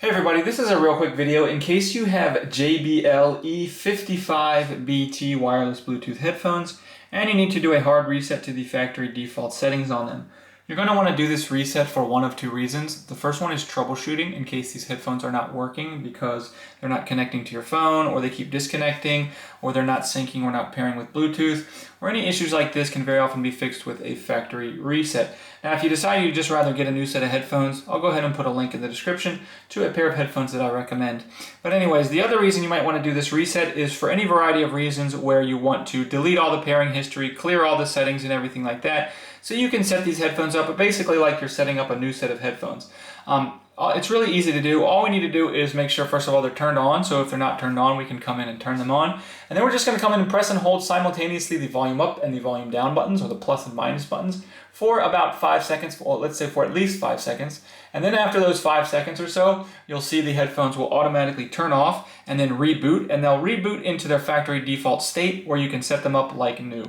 Hey everybody, this is a real quick video in case you have JBL E55BT wireless Bluetooth headphones and you need to do a hard reset to the factory default settings on them. You're going to want to do this reset for one of two reasons. The first one is troubleshooting in case these headphones are not working because they're not connecting to your phone, or they keep disconnecting, or they're not syncing or not pairing with Bluetooth, or any issues like this can very often be fixed with a factory reset. Now if you decide you'd just rather get a new set of headphones, I'll go ahead and put a link in the description to a pair of headphones that I recommend. But anyways, the other reason you might want to do this reset is for any variety of reasons where you want to delete all the pairing history, clear all the settings and everything like that, so you can set these headphones up, but basically like you're setting up a new set of headphones. It's really easy to do. All we need to do is make sure, first of all, they're turned on. So if they're not turned on, we can come in and turn them on. And then we're just going to come in and press and hold simultaneously the volume up and the volume down buttons, or the plus and minus buttons, for about 5 seconds, well, let's say for at least 5 seconds. And then after those 5 seconds or so, you'll see the headphones will automatically turn off and then reboot, and they'll reboot into their factory default state where you can set them up like new.